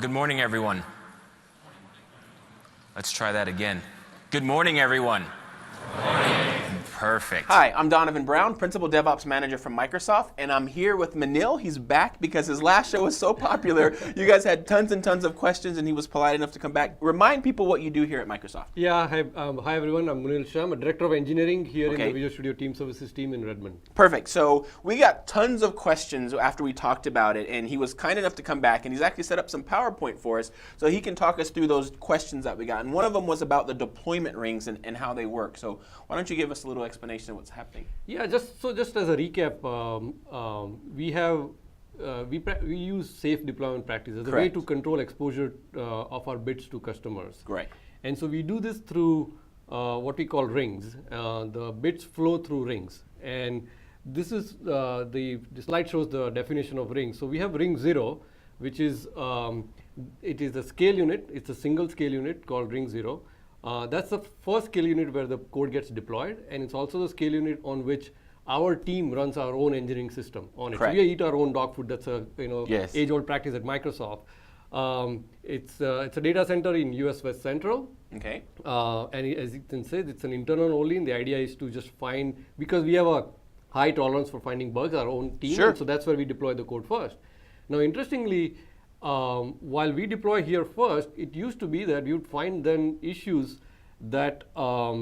Good morning, everyone. Let's try that again. Good morning, everyone. Good morning. Perfect. Hi, I'm Donovan Brown, Principal DevOps Manager from Microsoft, and I'm here with Munil. He's back because his last show was so popular. You guys had tons and tons of questions, and he was polite enough to come back. Remind people what you do here at Microsoft. Yeah, hi everyone. I'm Munil Shah. I'm a Director of Engineering here in the Visual Studio Team Services team in Redmond. Perfect. So we got tons of questions after we talked about it, and he was kind enough to come back, and he's actually set up some PowerPoint for us so he can talk us through those questions that we got. And one of them was about the deployment rings and how they work. So why don't you give us a little explanation of what's happening? Yeah, just as a recap, we use safe deployment practices as a way to control exposure of our bits to customers. Right. And so we do this through what we call rings. The bits flow through rings, and this is the slide shows the definition of rings. So we have ring 0, which is it is a scale unit. It's a single scale unit called ring 0. That's the first scale unit where the code gets deployed, and it's also the scale unit on which our team runs our own engineering system on it. Correct. So we eat our own dog food. That's a Yes. age-old practice at Microsoft. It's a data center in US West Central. Okay. And as you can say, it's an internal only, and the idea is to just find, because we have a high tolerance for finding bugs, our own team, Sure. so that's where we deploy the code first. Now, interestingly, while we deploy here first, it used to be that you would find then issues that are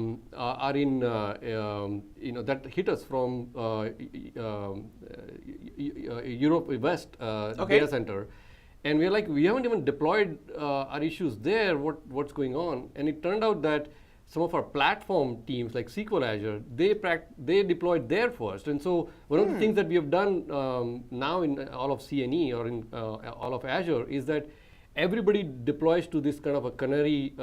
in that hit us from Europe West data center, and we're like, we haven't even deployed our issues there. What's going on? And it turned out that some of our platform teams, like SQL Azure, they deployed there first. And so one of the things that we have done now in all of CNE or in all of Azure is that everybody deploys to this kind of a canary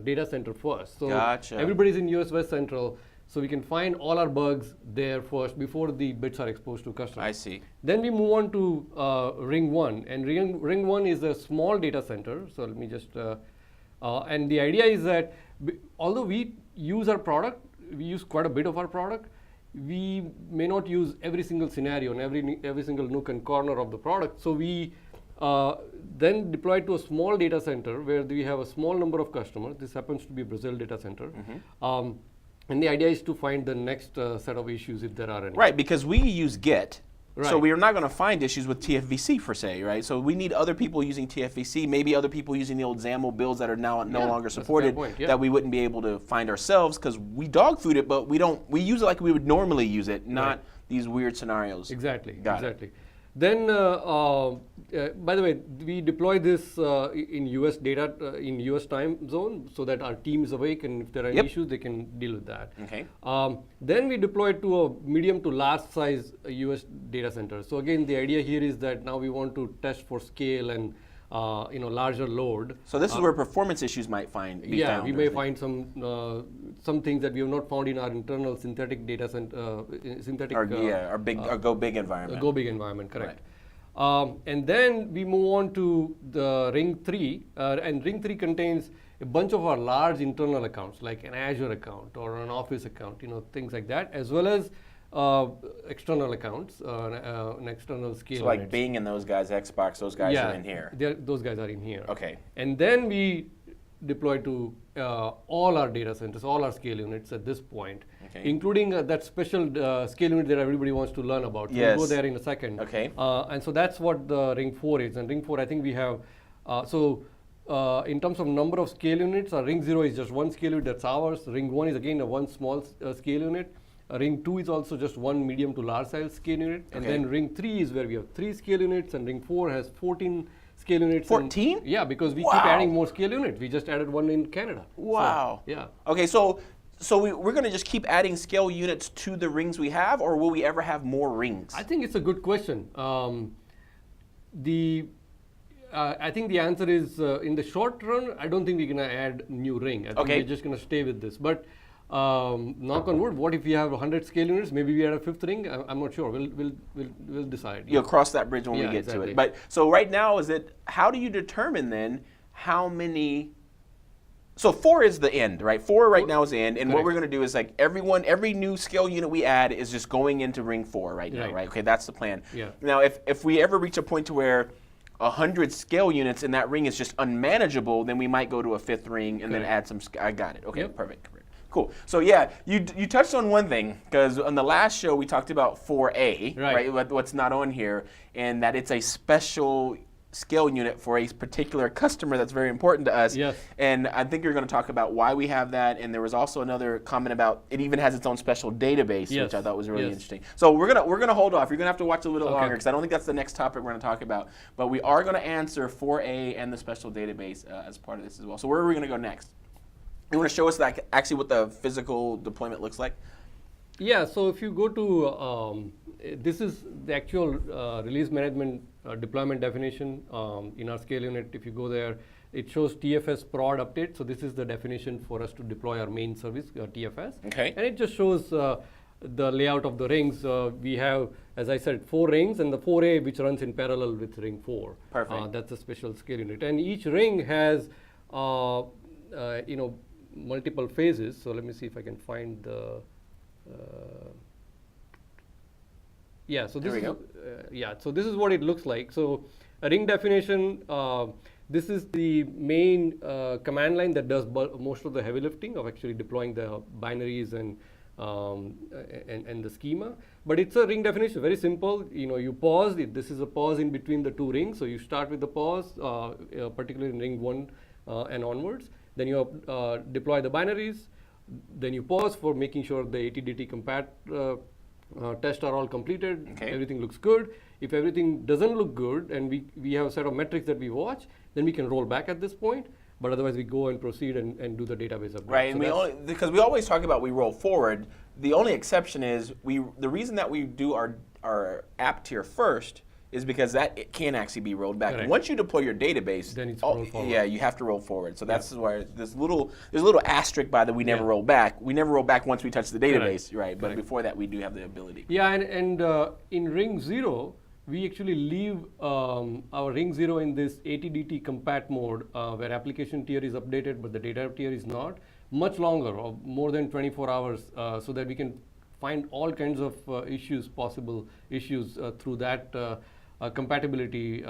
data center first. So Gotcha. everybody's in US West Central, so we can find all our bugs there first before the bits are exposed to customers. I see. Then we move on to ring 1, and ring 1 is a small data center. So let me just and the idea is that although we use our product, we use quite a bit of our product, we may not use every single scenario and every single nook and corner of the product. So we then deploy to a small data center where we have a small number of customers. This happens to be Brazil data center. And the idea is to find the next set of issues if there are any. Right, because we use Git. Right. So we are not going to find issues with TFVC per se, right? So we need other people using TFVC, maybe other people using the old XAML builds that are now no longer supported, that we wouldn't be able to find ourselves because we dog food it, but we use it like we would normally use it, not these weird scenarios. Exactly. Got it. Then, by the way, we deploy this in US data, in US time zone, so that our team is awake, and if there are any issues, they can deal with that. Okay. Then we deploy it to a medium to large size US data center. So again, the idea here is that now we want to test for scale and larger load. So this is where performance issues might be found. We may find some things that we have not found in our internal synthetic data center, our Go Big environment. Go Big environment, correct. Right. And then we move on to the ring 3, and ring 3 contains a bunch of our large internal accounts, like an Azure account or an Office account, things like that, as well as external accounts, an external scale. So like Bing and those guys, Xbox, those guys are in here. Those guys are in here. Okay. And then we deploy to all our data centers, all our scale units at this point, including that special scale unit that everybody wants to learn about. So we'll go there in a second. Okay. And so that's what the ring 4 is. And ring 4, I think we have, in terms of number of scale units, ring 0 is just one scale unit, that's ours. Ring 1 is again a one small scale unit. Ring 2 is also just one medium to large size scale unit. And then ring 3 is where we have 3 scale units, and ring 4 has 14 scale units. 14? Yeah, because we keep adding more scale units. We just added one in Canada. Wow. So, yeah. Okay, so we're going to just keep adding scale units to the rings we have, or will we ever have more rings? I think it's a good question. I think the answer is in the short run, I don't think we're going to add new ring. I think we're just going to stay with this. But knock on wood, what if we have 100 scale units? Maybe we add a 5th ring. I'm not sure. We'll decide. You'll cross that bridge when we get to it. But so right now, how do you determine then how many? So 4 is the end, right? 4 right now is the end, and what we're going to do is like every new scale unit we add is just going into ring 4 right now, right? Okay, that's the plan. Yeah. Now, if we ever reach a point to where 100 scale units and that ring is just unmanageable, then we might go to a 5th ring and then add some. I got it. Okay, perfect. Cool. So yeah, you touched on one thing, because on the last show we talked about 4A, right? What's not on here, and that it's a special scale unit for a particular customer that's very important to us. Yes. And I think you're going to talk about why we have that. And there was also another comment about it even has its own special database, which I thought was really interesting. So we're gonna hold off. You're gonna have to watch a little longer, because I don't think that's the next topic we're gonna talk about. But we are gonna answer 4A and the special database as part of this as well. So where are we gonna go next? You want to show us like actually what the physical deployment looks like? Yeah, so if you go to, this is the actual release management deployment definition in our scale unit. If you go there, it shows TFS prod update. So this is the definition for us to deploy our main service, TFS. Okay. And it just shows the layout of the rings. We have, as I said, 4 rings, and the 4A which runs in parallel with ring 4. Perfect. That's a special scale unit. And each ring has, multiple phases. So let me see if I can find the. So this is so this is what it looks like. So a ring definition. This is the main command line that does most of the heavy lifting of actually deploying the binaries and the schema. But it's a ring definition, very simple. You pause. This is a pause in between the 2 rings. So you start with the pause, particularly in ring 1 and onwards. Then you deploy the binaries. Then you pause for making sure the ATDT compat tests are all completed. Okay. Everything looks good. If everything doesn't look good and we have a set of metrics that we watch, then we can roll back at this point. But otherwise, we go and proceed and do the database update. Right, so and because we always talk about we roll forward. The only exception is the reason that we do our app tier first is because it can actually be rolled back. And once you deploy your database, then it's rolled forward. Yeah, you have to roll forward. So that's why there's a little asterisk by that we never roll back. We never roll back once we touch the database, right? But before that, we do have the ability. Yeah, and in ring 0, we actually leave our ring 0 in this ATDT compat mode, where application tier is updated, but the data tier is not, much longer, or more than 24 hours, so that we can find all kinds of possible issues through that compatibility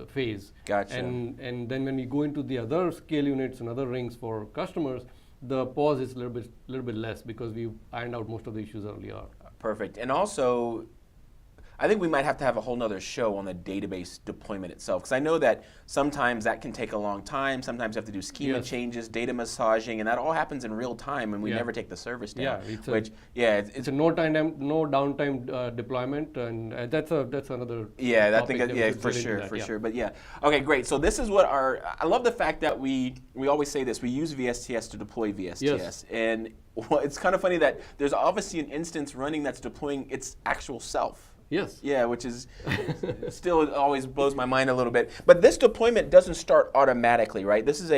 phase. Gotcha. And then when we go into the other scale units and other rings for customers, the pause is a little bit less, because we ironed out most of the issues earlier. Perfect. And also, I think we might have to have a whole nother show on the database deployment itself, because I know that sometimes that can take a long time. Sometimes you have to do schema changes, data massaging, and that all happens in real time, and we never take the service down. It's a no downtime deployment, and that's another. Yeah, I think for sure. But okay, great. So this is what I love the fact that we always say this. We use VSTS to deploy VSTS, and it's kind of funny that there's obviously an instance running that's deploying its actual self. Yes. Yeah, which is still always blows my mind a little bit. But this deployment doesn't start automatically, right? This is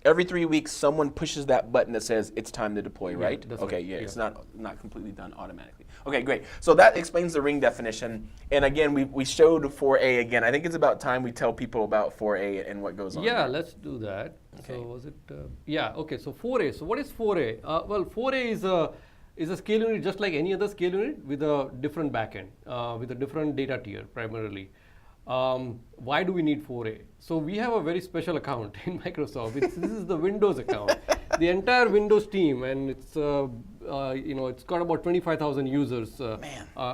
every 3 weeks someone pushes that button that says it's time to deploy, right? That's okay, right. It's not completely done automatically. Okay, great. So that explains the ring definition. And again, we showed 4A again. I think it's about time we tell people about 4A and what goes on. Yeah, let's do that. Okay. So was it? Okay. So 4A. So what is 4A? Well, 4A is a scale unit just like any other scale unit with a different backend, with a different data tier primarily. Why do we need 4A? So we have a very special account in Microsoft. This is the Windows account. The entire Windows team, and it's got about 25,000 users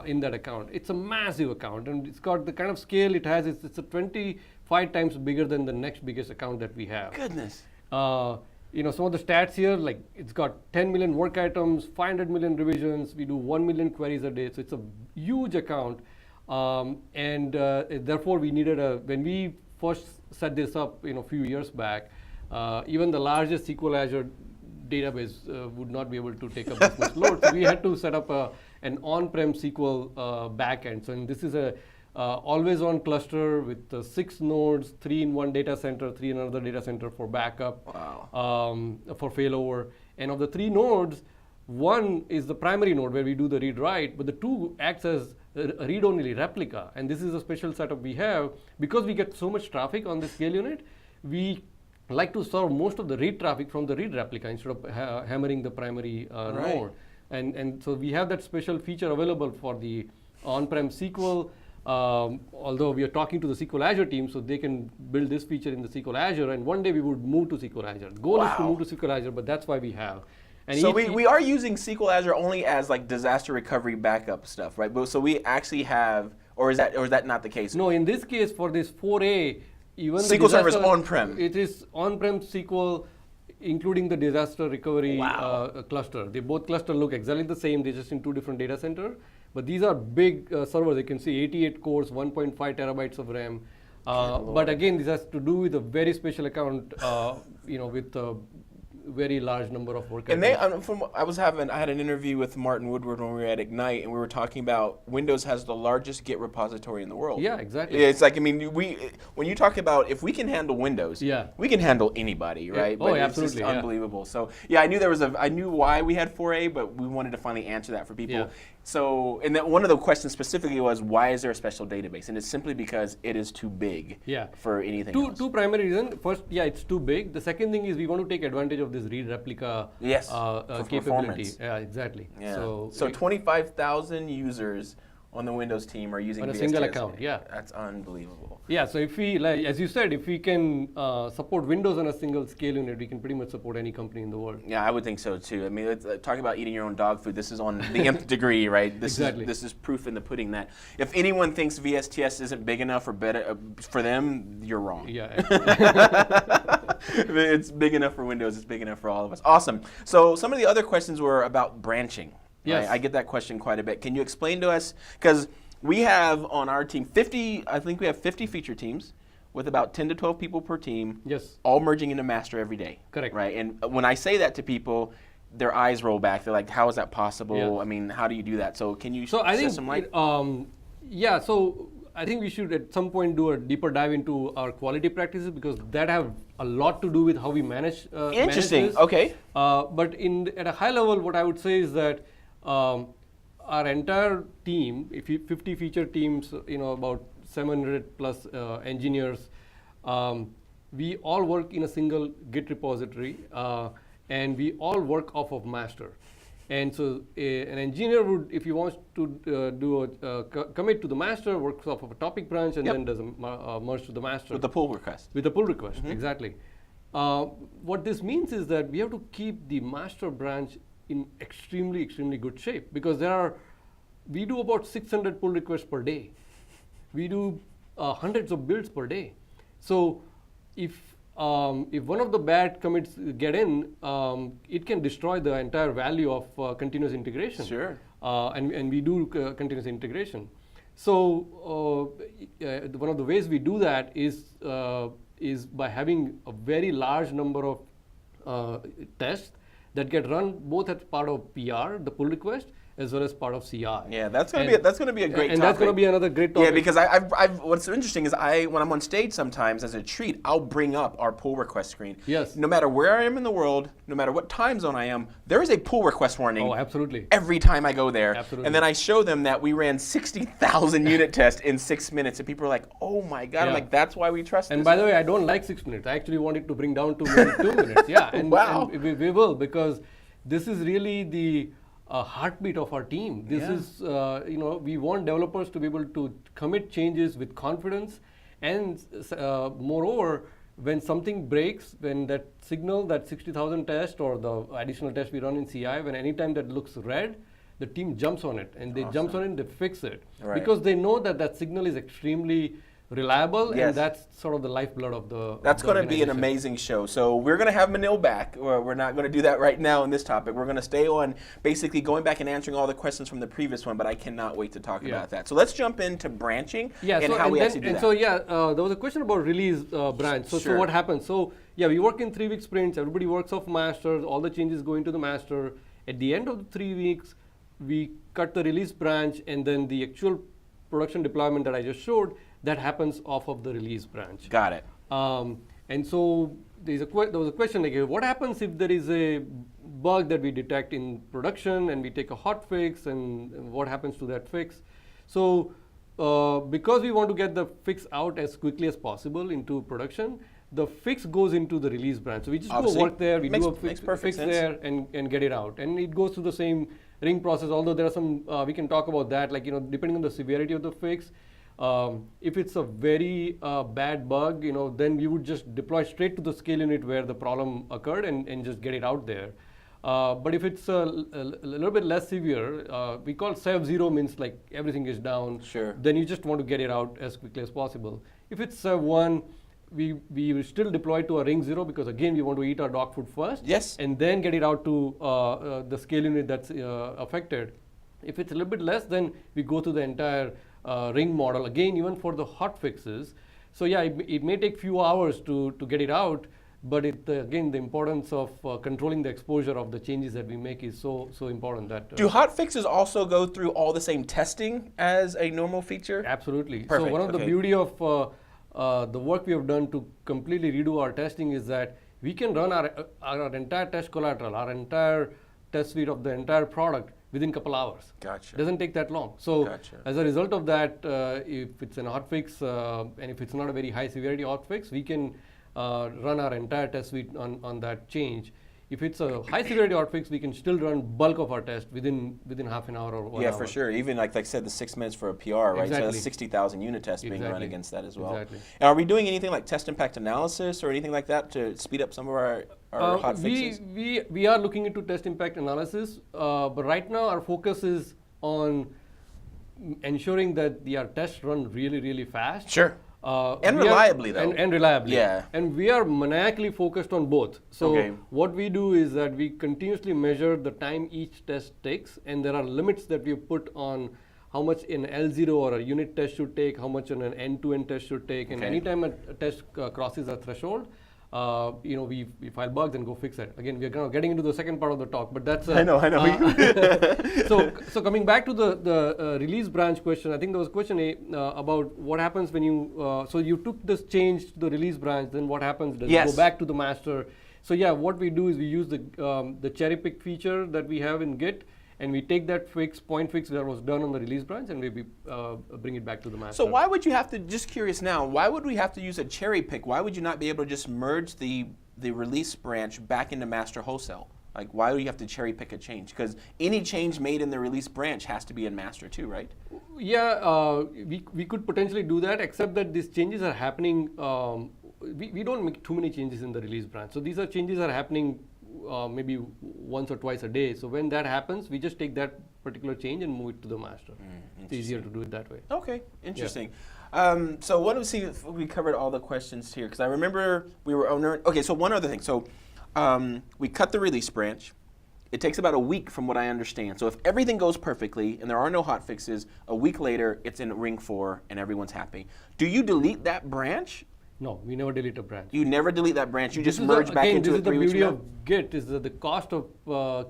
in that account. It's a massive account, and it's got the kind of scale it has. It's a 25 times bigger than the next biggest account that we have. Goodness. Some of the stats here, like it's got 10 million work items, 500 million revisions. We do 1 million queries a day. So it's a huge account. Therefore we needed when we first set this up, a few years back, even the largest SQL Azure database would not be able to take up this much load. So we had to set up an on-prem SQL backend. So this is a always-on cluster with 6 nodes, 3 in one data center, 3 in another data center for backup, for failover. And of the 3 nodes, 1 is the primary node where we do the read-write, but the 2 acts as a read-only replica. And this is a special setup we have. Because we get so much traffic on the scale unit, we like to serve most of the read traffic from the read replica instead of hammering the primary node. And so we have that special feature available for the on-prem SQL. although we are talking to the SQL Azure team, so they can build this feature in the SQL Azure, and one day we would move to SQL Azure. The goal is to move to SQL Azure, but that's why we have. And so we are using SQL Azure only as like disaster recovery backup stuff, right? But so we actually have, or is that not the case? No, in this case, for this 4A, even SQL Server is on-prem. It is on-prem SQL, including the disaster recovery cluster. They both cluster look exactly the same. They're just in 2 different data centers. But these are big servers. You can see 88 cores, 1.5 terabytes of RAM. But again, this has to do with a very special account, with a very large number of workers. And I had an interview with Martin Woodward when we were at Ignite, and we were talking about Windows has the largest Git repository in the world. Yeah, exactly. It's like, I mean, when you talk about if we can handle Windows, we can handle anybody, right? But absolutely, it's just unbelievable. So yeah, I knew why we had 4A, but we wanted to finally answer that for people. Yeah. So, and then one of the questions specifically was, why is there a special database? And it's simply because it is too big for anything else. Two primary reasons. First, it's too big. The second thing is we want to take advantage of this read replica capability. Yeah, exactly. Yeah. So 25,000 users on the Windows team are using on a VSTS. single account. Yeah, that's unbelievable. Yeah, so if we, like as you said, if we can support Windows on a single scale unit, we can pretty much support any company in the world. Yeah, I would think so too. I mean, talking about eating your own dog food, this is on the nth degree, right? This is proof in the pudding that if anyone thinks VSTS isn't big enough or better for them, you're wrong. Yeah. It's big enough for Windows. It's big enough for all of us. Awesome. So some of the other questions were about branching. Yes. Right? I get that question quite a bit. Can you explain to us, because we have on our team 50 feature teams with about 10 to 12 people per team. Yes. All merging into master every day. Correct. Right. And when I say that to people, their eyes roll back. They're like, how is that possible? Yeah. I mean, how do you do that? So can you I think, shed some light? So I think we should at some point do a deeper dive into our quality practices, because that have a lot to do with how we manage. Interesting. Manage this. Okay. But at a high level, what I would say is that our entire team, 50 feature teams, about 700 plus engineers, we all work in a single Git repository, and we all work off of master. And so an engineer would, if he wants to do a commit to the master, works off of a topic branch and then does a merge to the master. With the pull request. With the pull request, exactly. What this means is that we have to keep the master branch in extremely, extremely good shape, because we do about 600 pull requests per day. We do hundreds of builds per day. So if one of the bad commits get in, it can destroy the entire value of continuous integration. Sure. And we do continuous integration. So one of the ways we do that is by having a very large number of tests that get run both as part of PR, the pull request, as well as part of CI. Yeah, that's going to be a great topic. And that's going to be another great topic. Yeah, because what's interesting is when I'm on stage sometimes as a treat, I'll bring up our pull request screen. Yes. No matter where I am in the world, no matter what time zone I am, there is a pull request warning. Oh, absolutely. Every time I go there. Absolutely. And then I show them that we ran 60,000 unit tests in 6 minutes, and people are like, oh my God. Yeah. I'm like, that's why we trust And this. by the way, I don't like 6 minutes. I actually want it to bring down to maybe 2 minutes. Yeah, and, wow. and we will, because this is really the heartbeat of our team. This is, we want developers to be able to commit changes with confidence, and moreover, when something breaks, when that signal, that 60,000 test or the additional test we run in CI, when anytime that looks red, the team jumps on it, and they jump on it and they fix it. Right. Because they know that signal is extremely reliable, and that's sort of the lifeblood of the That's going to be an organization. amazing show. So we're going to have Munil back. We're not going to do that right now in this topic. We're going to stay on basically going back and answering all the questions from the previous one, but I cannot wait to talk about that. So let's jump into branching and how we actually do that. So there was a question about release branch. So what happens? So we work in 3-week sprints. Everybody works off masters. All the changes go into the master. At the end of the 3 weeks, we cut the release branch, and then the actual production deployment that I just showed, that happens off of the release branch. Got it. And so there was a question like, what happens if there is a bug that we detect in production and we take a hot fix, and what happens to that fix? So because we want to get the fix out as quickly as possible into production, the fix goes into the release branch. So we just go work there, we do a fix there and get it out. And it goes through the same ring process, although there are some, we can talk about that, like, depending on the severity of the fix, If it's a very bad bug, then we would just deploy straight to the scale unit where the problem occurred and just get it out there. But if it's a little bit less severe, we call Sev 0 means like everything is down. Sure. Then you just want to get it out as quickly as possible. If it's Sev 1, we will still deploy to a ring 0 because again we want to eat our dog food first. Yes. And then get it out to the scale unit that's affected. If it's a little bit less, then we go to the entire ring model again, even for the hot fixes. So yeah, it may take few hours to get it out, but again the importance of controlling the exposure of the changes that we make is so important. That do hot fixes also go through all the same testing as a normal feature? Absolutely. Perfect. So one of the beauty of the work we have done to completely redo our testing is that we can run our entire test collateral, our entire test suite of the entire product within a couple hours. Gotcha. Doesn't take that long. So Gotcha. as a result of that, if it's a hotfix and if it's not a very high severity hotfix, we can run our entire test suite on that change. If it's a high severity hotfix, we can still run bulk of our test within half an hour or 1 hour. Yeah, for sure. Even like I said, the 6 minutes for a PR, right? Exactly. So that's 60,000 unit tests being run Exactly. against that as well. Exactly. And are we doing anything like test impact analysis or anything like that to speed up some of our hot fixes? We are looking into test impact analysis, but right now our focus is on ensuring that our tests run really, really fast. Sure. And reliably, though. And reliably. Yeah. And we are maniacally focused on both. So what we do is that we continuously measure the time each test takes, and there are limits that we have put on how much an L0 or a unit test should take, how much an end-to-end test should take, and anytime a test crosses a threshold, we file bugs and go fix it. Again, we are kind of getting into the second part of the talk, but that's I know. so coming back to the release branch question, I think there was a question about what happens when you so you took this change to the release branch, then what happens? Does it go back to the master? So yeah, what we do is we use the cherry pick feature that we have in Git, and we take that point fix that was done on the release branch and we bring it back to the master. So why would you have to, just curious now, why would we have to use a cherry pick? Why would you not be able to just merge the release branch back into master wholesale? Like, why do you have to cherry pick a change? Because any change made in the release branch has to be in master too, right? Yeah, we could potentially do that, except that these changes are happening, we don't make too many changes in the release branch. So these changes are happening maybe once or twice a day. So when that happens, we just take that particular change and move it to the master. It's easier to do it that way. Okay, interesting. Yeah. So what do we see if we covered all the questions here? Because I remember we were okay, so one other thing. So we cut the release branch. It takes about a week from what I understand. So if everything goes perfectly and there are no hot fixes, a week later it's in ring 4 and everyone's happy. Do you delete that branch? No, we never delete a branch. You never delete that branch. You just merge back into it 3 weeks from now? This is the beauty of Git, is that the cost of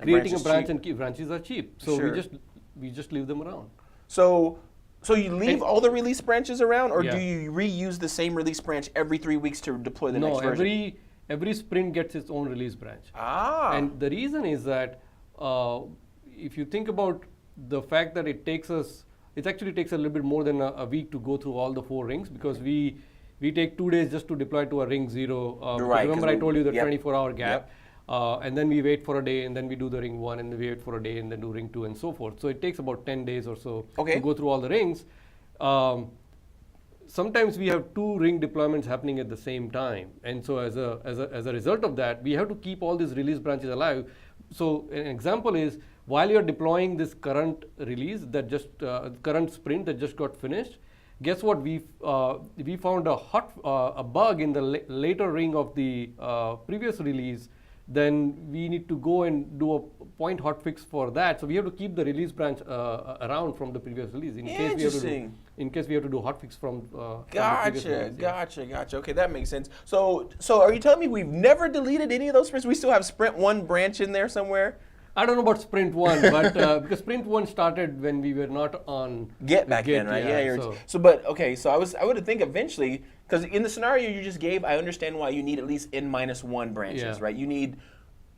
creating a branch and branches are cheap. So we just leave them around. So you leave all the release branches around, or do you reuse the same release branch every 3 weeks to deploy the next version? No, every sprint gets its own release branch. And the reason is that if you think about the fact that it actually takes a little bit more than a week to go through all the 4 rings, because we take 2 days just to deploy to a ring 0. Remember I told you the 24-hour gap. And then we wait for a day, and then we do the ring 1, and then we wait for a day, and then do ring 2, and so forth. So it takes about 10 days or so to go through all the rings. Sometimes we have 2 ring deployments happening at the same time, and so as a result of that, we have to keep all these release branches alive. So an example is, while you're deploying this current release current sprint that just got finished, guess what? We found a bug in the later ring of the previous release. Then we need to go and do a point hotfix for that. So we have to keep the release branch around from the previous release in case we have to do hotfix from the previous release. Gotcha. Okay, that makes sense. So are you telling me we've never deleted any of those sprints? We still have sprint 1 branch in there somewhere? I don't know about sprint 1, but because sprint 1 started when we were not on Git back then, right? So I would think eventually, because in the scenario you just gave, I understand why you need at least N-1 branches, right? You need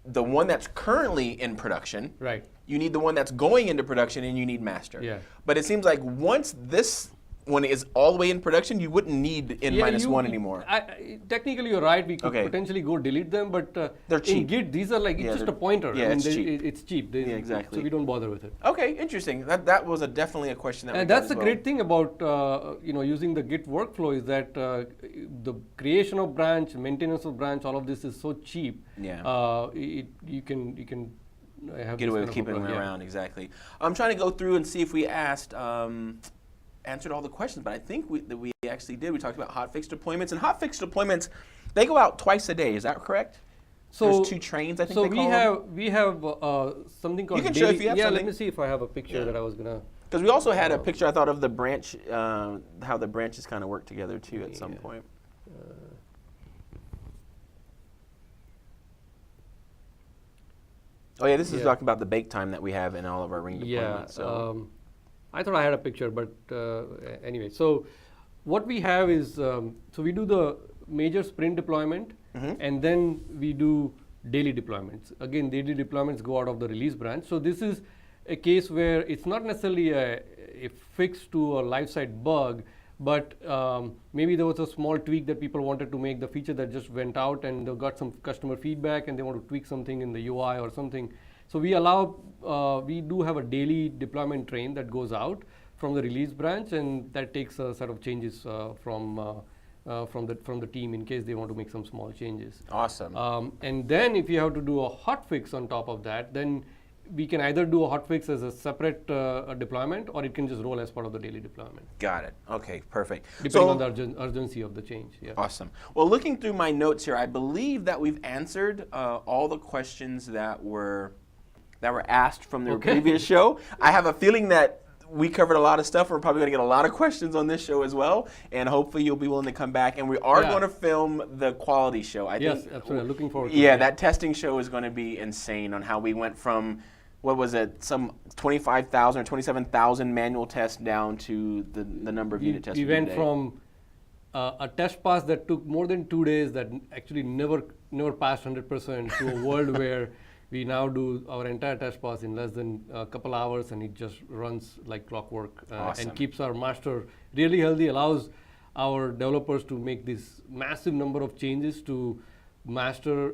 the one that's currently in production, right? You need the one that's going into production, and you need master. Yeah. But it seems like once when it's all the way in production, you wouldn't need N-1 anymore. Technically, you're right. We could Okay. potentially go delete them, but They're in cheap. Git, these are like, it's just a pointer. Yeah, I mean, it's cheap. It's cheap. Yeah, exactly. So we don't bother with it. Okay, interesting. That was definitely a question that we And got that's as the well. great thing about using the Git workflow is that the creation of branch, maintenance of branch, all of this is so cheap. Yeah. You can have Get this away kind with of keeping them approach, yeah. around, exactly. I'm trying to go through and see if we answered all the questions, but I think that we actually did. We talked about hotfix deployments, and hotfix deployments, they go out twice a day. Is that correct? So there's 2 trains, I think so they call them. we have something called You can show daily. if you have yeah, something. let me see if I have a picture that I was gonna. Because we also had a picture, I thought, of the branch, how the branches kind of work together too at some point. Oh yeah, this is talking about the bake time that we have in all of our ring deployments. So. I thought I had a picture, but anyway. So what we have is, so we do the major sprint deployment, and then we do daily deployments. Again, daily deployments go out of the release branch. So this is a case where it's not necessarily a fix to a live site bug, but maybe there was a small tweak that people wanted to make the feature that just went out, and they got some customer feedback, and they want to tweak something in the UI or something. So we we do have a daily deployment train that goes out from the release branch, and that takes a set of changes from the team in case they want to make some small changes. Awesome. And then if you have to do a hotfix on top of that, then we can either do a hotfix as a separate deployment, or it can just roll as part of the daily deployment. Got it. Okay, perfect. Depending on the urgency of the change. Yeah. Awesome. Well, looking through my notes here, I believe that we've answered all the questions that were asked from the previous show. I have a feeling that we covered a lot of stuff. We're probably going to get a lot of questions on this show as well, and hopefully you'll be willing to come back. And we are going to film the quality show. I Yes, think, absolutely. Looking forward to it. Yeah, it. that testing show is going to be insane on how we went from, what was it, some 25,000 or 27,000 manual tests down to the number of unit tests we we did went today. from a test pass that took more than 2 days that actually never passed 100% to a world where we now do our entire test pass in less than a couple hours, and it just runs like clockwork Awesome. and keeps our master really healthy, allows our developers to make this massive number of changes to master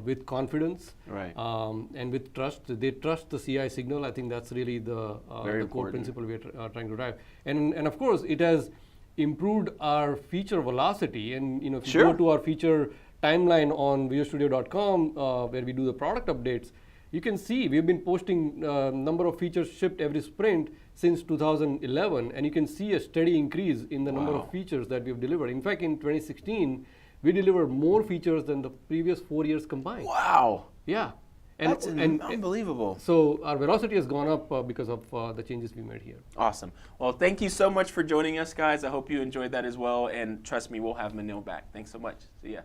with confidence, Right. and with trust. They trust the CI signal. I think that's really the core important. principle we are trying to drive. And of course, it has improved our feature velocity. And if you go to our feature timeline on visualstudio.com, where we do the product updates, you can see we've been posting number of features shipped every sprint since 2011, and you can see a steady increase in the number of features that we've delivered. In fact, in 2016, we delivered more features than the previous 4 years combined. Wow. Yeah. That's unbelievable. So our velocity has gone up because of the changes we made here. Awesome. Well, thank you so much for joining us, guys. I hope you enjoyed that as well. And trust me, we'll have Munil back. Thanks so much. See ya.